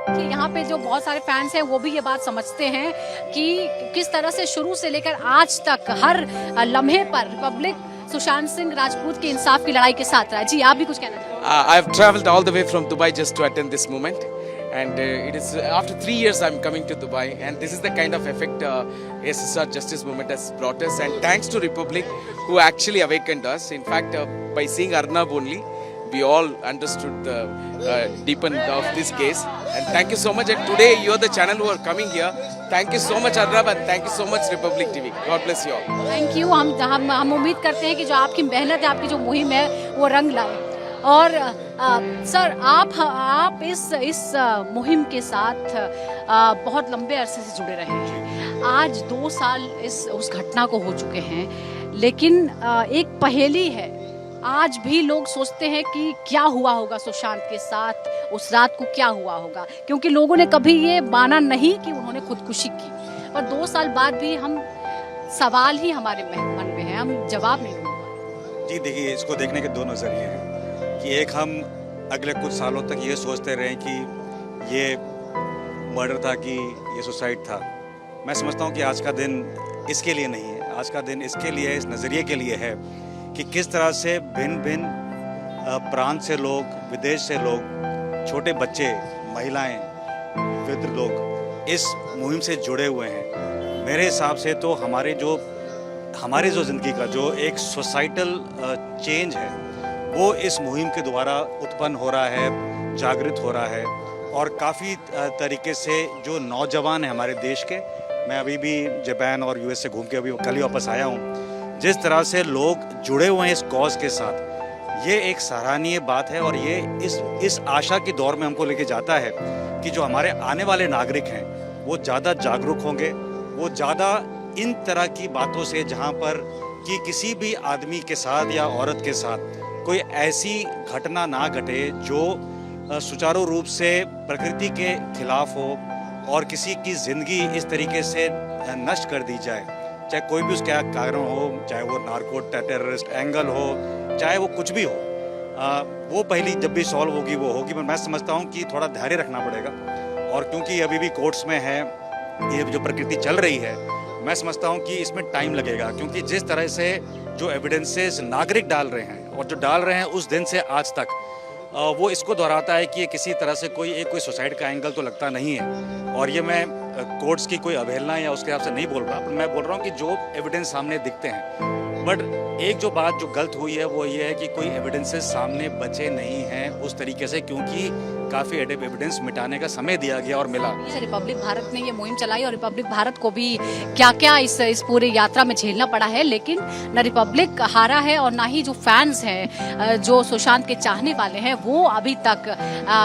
कि यहाँ पे जो बहुत सारे फैंस हैं वो भी ये बात समझते हैं कि किस तरह से शुरू से लेकर आज तक हर लम्हे पर रिपब्लिक सुशांत सिंह राजपूत के इंसाफ की लड़ाई के साथ रहा है। जी, आप भी कुछ कहना चाहेंगे? I've traveled all the way from Dubai just to attend this moment, and it is after 3 years I'm coming to Dubai, and this is the kind of effect SSR Justice Movement has brought us, and thanks to Republic who actually awakened us. In fact, by seeing Arnab only, we all understood the deep end of this case, and thank you so much. And today you are the channel who are coming here. Thank you so much Arnab, and thank you so much Republic TV. God bless you all. Thank you. हम उम्मीद करते हैं कि जो आपकी मेहनत है, आपकी जो मुहिम है वो रंग लाए। और सर, आप इस मुहिम के साथ बहुत लंबे अरसे से जुड़े रहे हैं। आज 2 साल उस घटना को हो चुके हैं, लेकिन एक पहेली है। आज भी लोग सोचते हैं कि क्या हुआ होगा सुशांत के साथ, उस रात को क्या हुआ होगा, क्योंकि लोगों ने कभी ये माना नहीं कि उन्होंने खुदकुशी की। पर 2 साल बाद भी हम सवाल ही हमारे मन में है, हम जवाब नहीं ढूंढ पाए। जी देखिए, इसको देखने के 2 नज़रिए हैं कि एक, हम अगले कुछ सालों तक ये सोचते रहे कि ये मर्डर था कि ये सुसाइड था। मैं समझता हूँ कि आज का दिन इसके लिए नहीं है। आज का दिन इसके लिए, इस नज़रिए के लिए है कि किस तरह से भिन्न भिन्न प्रांत से लोग, विदेश से लोग, छोटे बच्चे, महिलाएं, वृद्ध लोग इस मुहिम से जुड़े हुए हैं। मेरे हिसाब से तो हमारे जो ज़िंदगी का जो एक सोसाइटल चेंज है वो इस मुहिम के द्वारा उत्पन्न हो रहा है, जागृत हो रहा है। और काफ़ी तरीके से जो नौजवान हैं हमारे देश के, मैं अभी भी जापान और यूएस से घूम के अभी कल ही वापस आया हूँ, जिस तरह से लोग जुड़े हुए हैं इस कॉज के साथ, ये एक सराहनीय बात है। और ये इस आशा की दौर में हमको लेके जाता है कि जो हमारे आने वाले नागरिक हैं वो ज़्यादा जागरूक होंगे, वो ज़्यादा इन तरह की बातों से, जहाँ पर कि किसी भी आदमी के साथ या औरत के साथ कोई ऐसी घटना ना घटे जो सुचारू रूप से प्रकृति के खिलाफ हो और किसी की ज़िंदगी इस तरीके से नष्ट कर दी जाए, चाहे कोई भी उसका कारण हो, चाहे वो नार्को टेररिस्ट एंगल हो, चाहे वो कुछ भी हो। वो पहली जब भी सॉल्व होगी वो होगी। पर मैं समझता हूँ कि थोड़ा धैर्य रखना पड़ेगा। और क्योंकि अभी भी कोर्ट्स में है, ये जो प्रकृति चल रही है, मैं समझता हूँ कि इसमें टाइम लगेगा। क्योंकि जिस तरह से जो एविडेंसेस नागरिक डाल रहे हैं और जो डाल रहे हैं उस दिन से आज तक, वो इसको दोहराता है कि ये किसी तरह से कोई सुसाइड का एंगल तो लगता नहीं है। और ये मैं कोर्ट्स की कोई अवहेलना या उसके हिसाब से नहीं बोल रहा, पर मैं बोल रहा हूँ कि जो एविडेंस सामने दिखते हैं। बट एक जो बात जो गलत हुई है वो ये है कि कोई एविडेंसेस सामने बचे नहीं हैं उस तरीके से, क्योंकि काफ़ी एविडेंस मिटाने का समय दिया गया और मिला। रिपब्लिक भारत ने ये मुहिम चलाई और रिपब्लिक भारत को भी क्या क्या इस पूरी यात्रा में झेलना पड़ा है, लेकिन न रिपब्लिक हारा है और ना ही जो फैंस हैं, जो सुशांत के चाहने वाले हैं, वो अभी तक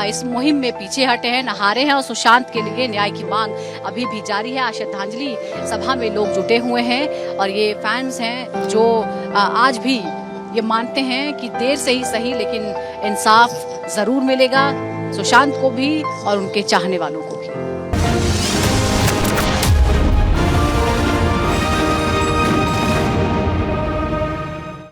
इस मुहिम में पीछे हटे हैं, न हारे हैं। और सुशांत के लिए न्याय की मांग अभी भी जारी है। श्रद्धांजलि सभा में लोग जुटे हुए हैं और ये फैंस हैं जो आज भी ये मानते हैं कि देर से ही सही, लेकिन इंसाफ जरूर मिलेगा सुशांत को भी और उनके चाहने वालों को।